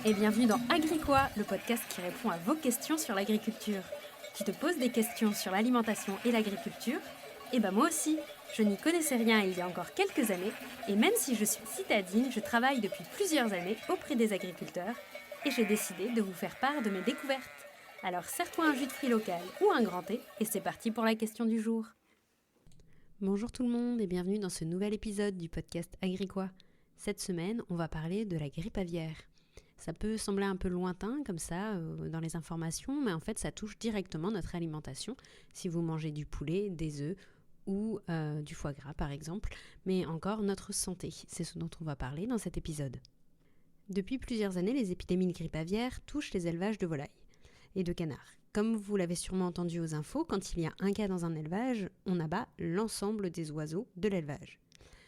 et bienvenue dans Agricois, le podcast qui répond à vos questions sur l'agriculture. Tu te poses des questions sur l'alimentation et l'agriculture? Eh ben moi aussi, je n'y connaissais rien il y a encore quelques années, et même si je suis citadine, je travaille depuis plusieurs années auprès des agriculteurs, et j'ai décidé de vous faire part de mes découvertes. Alors serre-toi un jus de fruits local ou un grand thé, et c'est parti pour la question du jour. Bonjour tout le monde et bienvenue dans ce nouvel épisode du podcast Agricois. Cette semaine, on va parler de la grippe aviaire. Ça peut sembler un peu lointain comme ça dans les informations, mais en fait ça touche directement notre alimentation si vous mangez du poulet, des œufs ou du foie gras par exemple, mais encore notre santé. C'est ce dont on va parler dans cet épisode. Depuis plusieurs années, les épidémies de grippe aviaire touchent les élevages de volailles et de canards. Comme vous l'avez sûrement entendu aux infos, quand il y a un cas dans un élevage, on abat l'ensemble des oiseaux de l'élevage.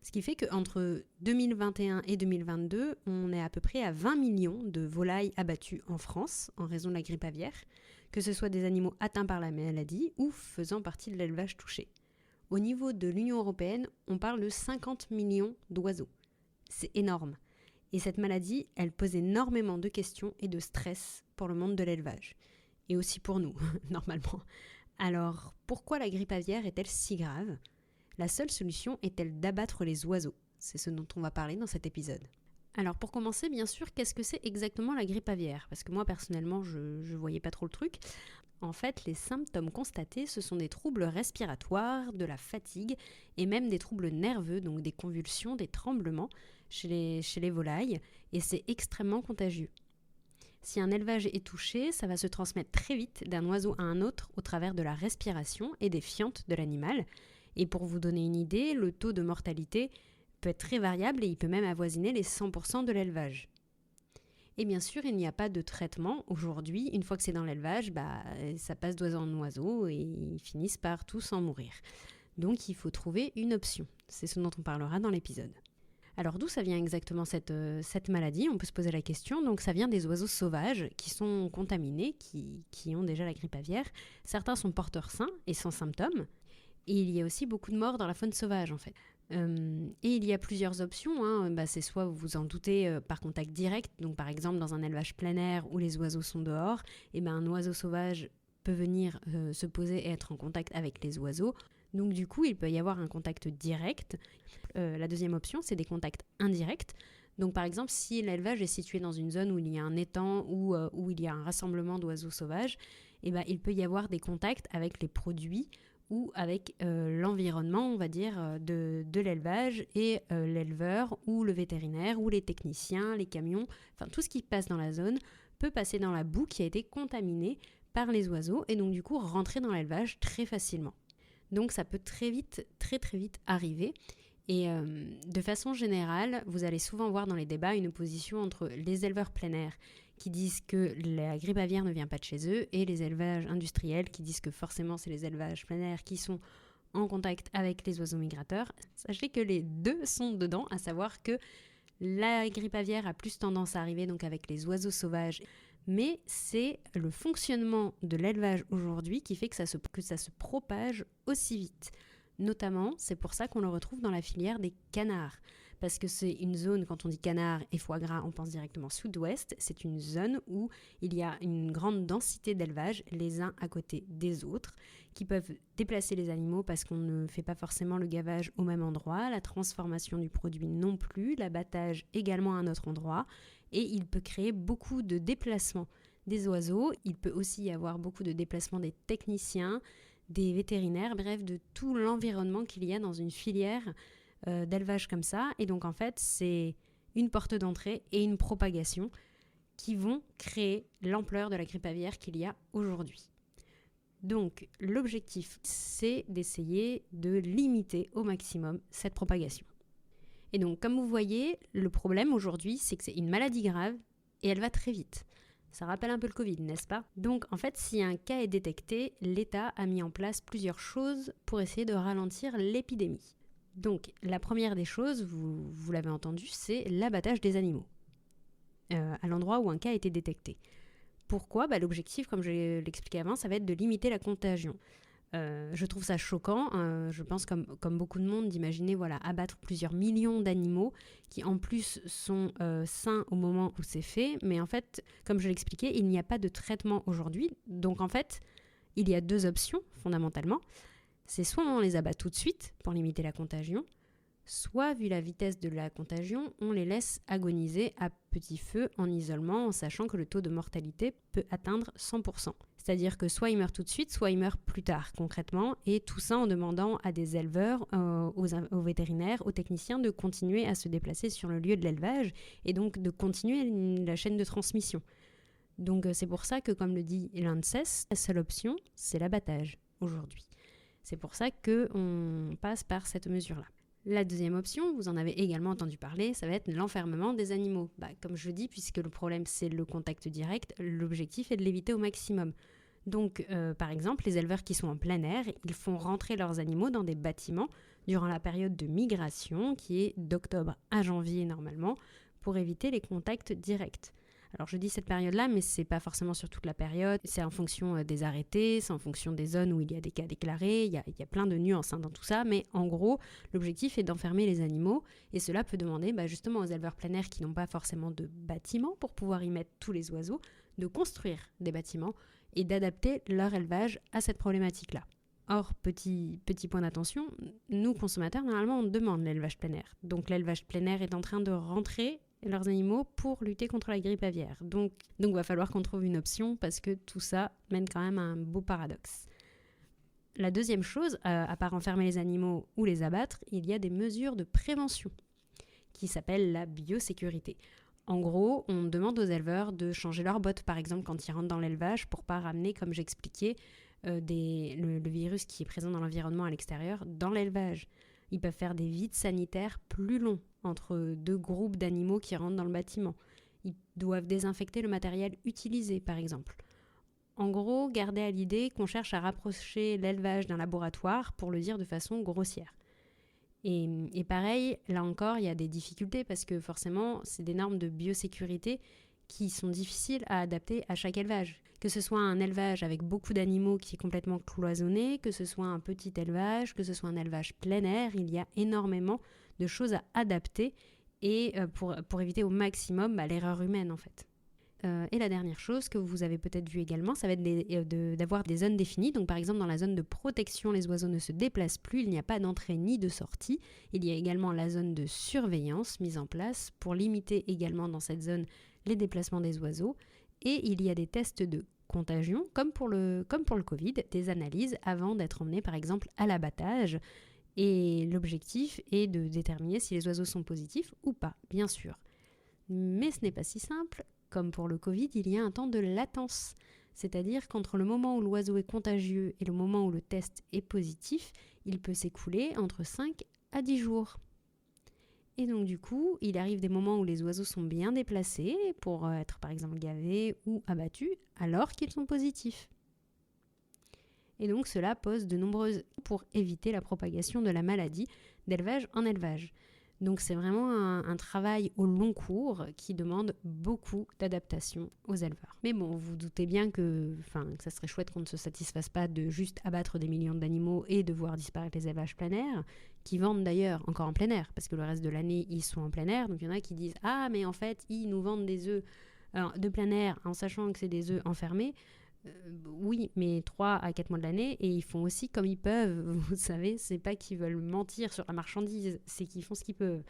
Ce qui fait qu'entre 2021 et 2022, on est à peu près à 20 millions de volailles abattues en France en raison de la grippe aviaire, que ce soit des animaux atteints par la maladie ou faisant partie de l'élevage touché. Au niveau de l'Union européenne, on parle de 50 millions d'oiseaux. C'est énorme. Et cette maladie, elle pose énormément de questions et de stress pour le monde de l'élevage. Et aussi pour nous, normalement. Alors, pourquoi la grippe aviaire est-elle si grave ? La seule solution est-elle d'abattre les oiseaux ? C'est ce dont on va parler dans cet épisode. Alors pour commencer, bien sûr, qu'est-ce que c'est exactement la grippe aviaire ? Parce que moi, personnellement, je voyais pas trop le truc. En fait, les symptômes constatés, ce sont des troubles respiratoires, de la fatigue et même des troubles nerveux, donc des convulsions, des tremblements chez les volailles, et c'est extrêmement contagieux. Si un élevage est touché, ça va se transmettre très vite d'un oiseau à un autre au travers de la respiration et des fientes de l'animal. Et pour vous donner une idée, le taux de mortalité peut être très variable et il peut même avoisiner les 100% de l'élevage. Et bien sûr, il n'y a pas de traitement aujourd'hui. Une fois que c'est dans l'élevage, ça passe d'oiseau en oiseau et ils finissent par tous en mourir. Donc il faut trouver une option. C'est ce dont on parlera dans l'épisode. Alors d'où ça vient exactement cette maladie ? On peut se poser la question. Donc ça vient des oiseaux sauvages qui sont contaminés, qui ont déjà la grippe aviaire. Certains sont porteurs sains et sans symptômes. Et il y a aussi beaucoup de morts dans la faune sauvage en fait. Et il y a plusieurs options. C'est soit vous vous en doutez par contact direct, donc par exemple dans un élevage plein air où les oiseaux sont dehors, un oiseau sauvage peut venir se poser et être en contact avec les oiseaux. Donc du coup, il peut y avoir un contact direct. La deuxième option, c'est des contacts indirects. Donc par exemple, si l'élevage est situé dans une zone où il y a un étang ou où il y a un rassemblement d'oiseaux sauvages, il peut y avoir des contacts avec les produits ou avec l'environnement, on va dire, de l'élevage et l'éleveur ou le vétérinaire ou les techniciens, les camions, enfin tout ce qui passe dans la zone peut passer dans la boue qui a été contaminée par les oiseaux et donc du coup rentrer dans l'élevage très facilement. Donc ça peut très vite arriver. Et de façon générale, vous allez souvent voir dans les débats une opposition entre les éleveurs plein air qui disent que la grippe aviaire ne vient pas de chez eux et les élevages industriels qui disent que forcément c'est les élevages plein air qui sont en contact avec les oiseaux migrateurs. Sachez que les deux sont dedans, à savoir que la grippe aviaire a plus tendance à arriver donc avec les oiseaux sauvages, mais c'est le fonctionnement de l'élevage aujourd'hui qui fait que ça se propage aussi vite. Notamment, c'est pour ça qu'on le retrouve dans la filière des canards. Parce que c'est une zone, quand on dit canard et foie gras, on pense directement sud-ouest. C'est une zone où il y a une grande densité d'élevage, les uns à côté des autres, qui peuvent déplacer les animaux parce qu'on ne fait pas forcément le gavage au même endroit, la transformation du produit non plus, l'abattage également à un autre endroit. Et il peut créer beaucoup de déplacements des oiseaux. Il peut aussi y avoir beaucoup de déplacements des techniciens, des vétérinaires, bref, de tout l'environnement qu'il y a dans une filière d'élevage comme ça. Et donc en fait, c'est une porte d'entrée et une propagation qui vont créer l'ampleur de la grippe aviaire qu'il y a aujourd'hui. Donc l'objectif, c'est d'essayer de limiter au maximum cette propagation. Et donc comme vous voyez, le problème aujourd'hui, c'est que c'est une maladie grave et elle va très vite. Ça rappelle un peu le Covid, n'est-ce pas ? Donc en fait, si un cas est détecté, l'État a mis en place plusieurs choses pour essayer de ralentir l'épidémie. Donc la première des choses, vous l'avez entendu, c'est l'abattage des animaux à l'endroit où un cas a été détecté. Pourquoi ? L'objectif, comme je l'expliquais avant, ça va être de limiter la contagion. Je trouve ça choquant, je pense comme beaucoup de monde, d'imaginer abattre plusieurs millions d'animaux qui en plus sont sains au moment où c'est fait. Mais en fait, comme je l'expliquais, il n'y a pas de traitement aujourd'hui. Donc en fait, il y a 2 options fondamentalement. C'est soit on les abat tout de suite pour limiter la contagion, soit, vu la vitesse de la contagion, on les laisse agoniser à petit feu en isolement en sachant que le taux de mortalité peut atteindre 100%. C'est-à-dire que soit ils meurent tout de suite, soit ils meurent plus tard concrètement, et tout ça en demandant à des éleveurs, aux vétérinaires, aux techniciens de continuer à se déplacer sur le lieu de l'élevage et donc de continuer la chaîne de transmission. Donc c'est pour ça que, comme le dit l'ANSES, la seule option, c'est l'abattage aujourd'hui. C'est pour ça qu'on passe par cette mesure-là. La deuxième option, vous en avez également entendu parler, ça va être l'enfermement des animaux. Comme je dis, puisque le problème c'est le contact direct, l'objectif est de l'éviter au maximum. Donc par exemple, les éleveurs qui sont en plein air, ils font rentrer leurs animaux dans des bâtiments durant la période de migration, qui est d'octobre à janvier normalement, pour éviter les contacts directs. Alors je dis cette période-là, mais c'est pas forcément sur toute la période, c'est en fonction des arrêtés, c'est en fonction des zones où il y a des cas déclarés, il y a plein de nuances dans tout ça, mais en gros, l'objectif est d'enfermer les animaux, et cela peut demander justement aux éleveurs plein air qui n'ont pas forcément de bâtiments pour pouvoir y mettre tous les oiseaux, de construire des bâtiments et d'adapter leur élevage à cette problématique-là. Or, petit point d'attention, nous consommateurs, normalement on demande l'élevage plein air. Donc l'élevage plein air est en train de rentrer leurs animaux pour lutter contre la grippe aviaire. Donc va falloir qu'on trouve une option parce que tout ça mène quand même à un beau paradoxe. La deuxième chose, à part enfermer les animaux ou les abattre, il y a des mesures de prévention qui s'appellent la biosécurité. En gros, on demande aux éleveurs de changer leurs bottes, par exemple, quand ils rentrent dans l'élevage pour pas ramener, comme j'expliquais, le virus qui est présent dans l'environnement à l'extérieur dans l'élevage. Ils peuvent faire des vides sanitaires plus longs entre 2 groupes d'animaux qui rentrent dans le bâtiment. Ils doivent désinfecter le matériel utilisé, par exemple. En gros, gardez à l'idée qu'on cherche à rapprocher l'élevage d'un laboratoire, pour le dire de façon grossière. Et pareil, là encore, il y a des difficultés parce que forcément, c'est des normes de biosécurité qui sont difficiles à adapter à chaque élevage. Que ce soit un élevage avec beaucoup d'animaux qui est complètement cloisonné, que ce soit un petit élevage, que ce soit un élevage plein air, il y a énormément de choses à adapter et pour éviter au maximum l'erreur humaine en fait. Et la dernière chose que vous avez peut-être vu également, ça va être d'avoir des zones définies. Donc par exemple dans la zone de protection, les oiseaux ne se déplacent plus, il n'y a pas d'entrée ni de sortie. Il y a également la zone de surveillance mise en place pour limiter également dans cette zone les déplacements des oiseaux. Et il y a des tests de contagion, comme pour le Covid, des analyses avant d'être emmenés par exemple à l'abattage. Et l'objectif est de déterminer si les oiseaux sont positifs ou pas, bien sûr. Mais ce n'est pas si simple. Comme pour le Covid, il y a un temps de latence. C'est-à-dire qu'entre le moment où l'oiseau est contagieux et le moment où le test est positif, il peut s'écouler entre 5 à 10 jours. Et donc du coup, il arrive des moments où les oiseaux sont bien déplacés pour être par exemple gavés ou abattus alors qu'ils sont positifs. Et donc cela pose de nombreuses pour éviter la propagation de la maladie d'élevage en élevage. Donc c'est vraiment un travail au long cours qui demande beaucoup d'adaptation aux éleveurs. Mais bon, vous doutez bien que ça serait chouette qu'on ne se satisfasse pas de juste abattre des millions d'animaux et de voir disparaître les élevages plein air, qui vendent d'ailleurs encore en plein air, parce que le reste de l'année, ils sont en plein air. Donc il y en a qui disent « Ah, mais en fait, ils nous vendent des œufs de plein air en sachant que c'est des œufs enfermés ». Oui, mais 3 à 4 mois de l'année, et ils font aussi comme ils peuvent, vous savez, c'est pas qu'ils veulent mentir sur la marchandise, c'est qu'ils font ce qu'ils peuvent.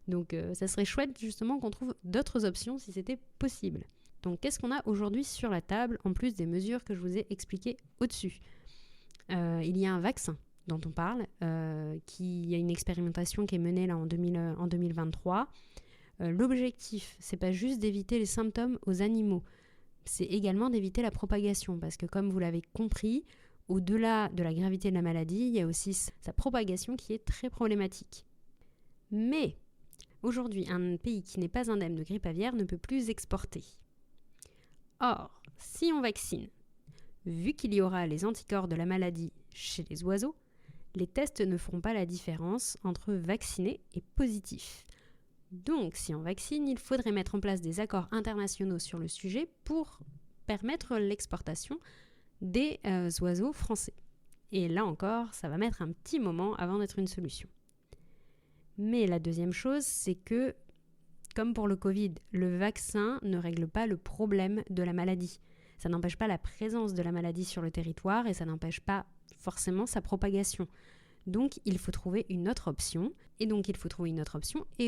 Donc ça serait chouette justement qu'on trouve d'autres options si c'était possible. Donc qu'est-ce qu'on a aujourd'hui sur la table, en plus des mesures que je vous ai expliquées au-dessus ? Il y a un vaccin dont on parle, il y a une expérimentation qui est menée là en 2023. L'objectif, c'est pas juste d'éviter les symptômes aux animaux, c'est également d'éviter la propagation, parce que comme vous l'avez compris, au-delà de la gravité de la maladie, il y a aussi sa propagation qui est très problématique. Mais aujourd'hui, un pays qui n'est pas indemne de grippe aviaire ne peut plus exporter. Or, si on vaccine, vu qu'il y aura les anticorps de la maladie chez les oiseaux, les tests ne feront pas la différence entre vacciné et positif. Donc, si on vaccine, il faudrait mettre en place des accords internationaux sur le sujet pour permettre l'exportation des oiseaux français. Et là encore, ça va mettre un petit moment avant d'être une solution. Mais la deuxième chose, c'est que, comme pour le Covid, le vaccin ne règle pas le problème de la maladie. Ça n'empêche pas la présence de la maladie sur le territoire et ça n'empêche pas forcément sa propagation. Donc, il faut trouver une autre option. Et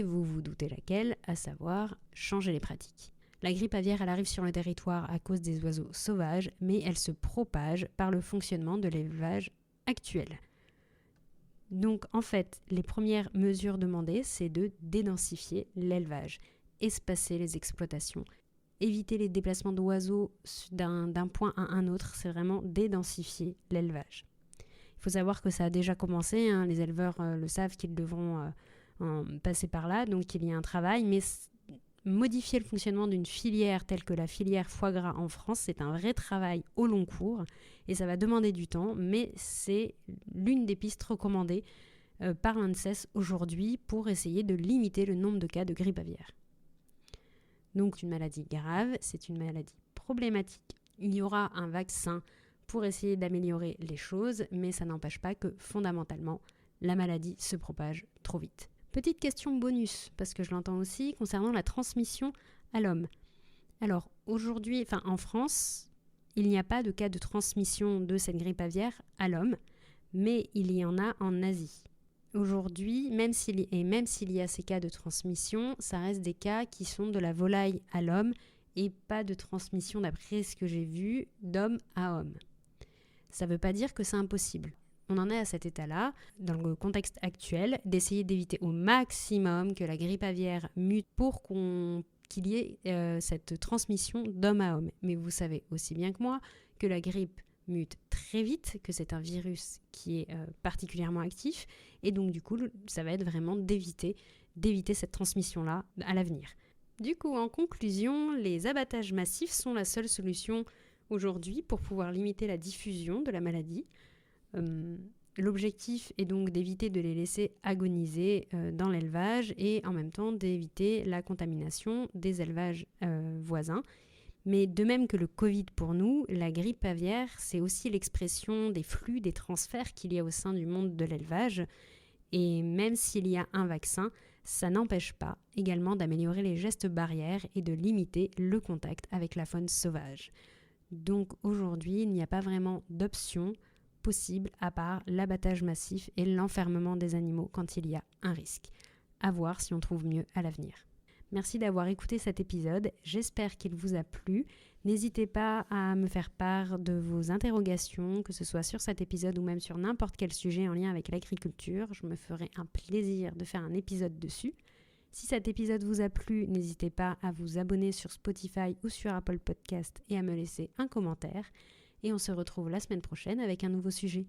vous vous doutez laquelle, à savoir changer les pratiques. La grippe aviaire, elle arrive sur le territoire à cause des oiseaux sauvages, mais elle se propage par le fonctionnement de l'élevage actuel. Donc, en fait, les premières mesures demandées, c'est de dédensifier l'élevage, espacer les exploitations, éviter les déplacements d'oiseaux d'un point à un autre, c'est vraiment dédensifier l'élevage. Il faut savoir que ça a déjà commencé, les éleveurs le savent qu'ils devront passer par là, donc il y a un travail, mais modifier le fonctionnement d'une filière telle que la filière foie gras en France, c'est un vrai travail au long cours et ça va demander du temps, mais c'est l'une des pistes recommandées par l'ANSES aujourd'hui pour essayer de limiter le nombre de cas de grippe aviaire. Donc une maladie grave, c'est une maladie problématique. Il y aura un vaccin pour essayer d'améliorer les choses, mais ça n'empêche pas que fondamentalement, la maladie se propage trop vite. Petite question bonus, parce que je l'entends aussi, concernant la transmission à l'homme. Alors aujourd'hui, en France, il n'y a pas de cas de transmission de cette grippe aviaire à l'homme, mais il y en a en Asie. Aujourd'hui, même s'il y a ces cas de transmission, ça reste des cas qui sont de la volaille à l'homme et pas de transmission, d'après ce que j'ai vu, d'homme à homme. Ça ne veut pas dire que c'est impossible. On en est à cet état-là, dans le contexte actuel, d'essayer d'éviter au maximum que la grippe aviaire mute pour qu'il y ait cette transmission d'homme à homme. Mais vous savez aussi bien que moi que la grippe mute très vite, que c'est un virus qui est particulièrement actif, et donc du coup, ça va être vraiment d'éviter cette transmission-là à l'avenir. Du coup, en conclusion, les abattages massifs sont la seule solution aujourd'hui pour pouvoir limiter la diffusion de la maladie. L'objectif est donc d'éviter de les laisser agoniser dans l'élevage et en même temps d'éviter la contamination des élevages voisins. Mais de même que le Covid pour nous, la grippe aviaire, c'est aussi l'expression des flux, des transferts qu'il y a au sein du monde de l'élevage. Et même s'il y a un vaccin, ça n'empêche pas également d'améliorer les gestes barrières et de limiter le contact avec la faune sauvage. Donc aujourd'hui, il n'y a pas vraiment d'option possible à part l'abattage massif et l'enfermement des animaux quand il y a un risque. À voir si on trouve mieux à l'avenir. Merci d'avoir écouté cet épisode, j'espère qu'il vous a plu. N'hésitez pas à me faire part de vos interrogations, que ce soit sur cet épisode ou même sur n'importe quel sujet en lien avec l'agriculture. Je me ferai un plaisir de faire un épisode dessus. Si cet épisode vous a plu, n'hésitez pas à vous abonner sur Spotify ou sur Apple Podcast et à me laisser un commentaire. Et on se retrouve la semaine prochaine avec un nouveau sujet.